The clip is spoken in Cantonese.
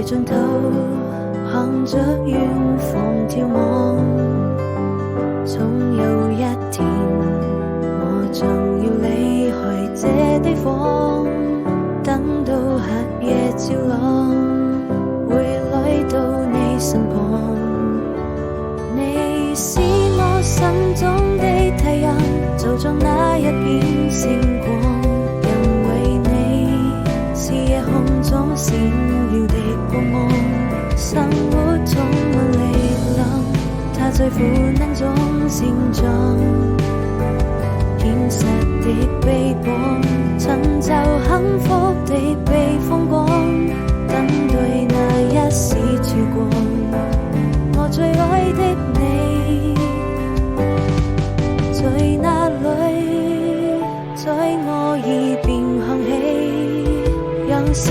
盡頭，看着遠方眺望，總有一天我將要離開這地方，等到黑夜照亮，會來到你身旁。你是我心中的太陽，就像那一片星光，因為你是夜空中閃耀的光芒，生活充滿力量，它在苦難中成長，現實的臂膀，尋找幸福的避風港，等待那一時曙光。我最愛的你在哪裡？在我耳邊響起，讓時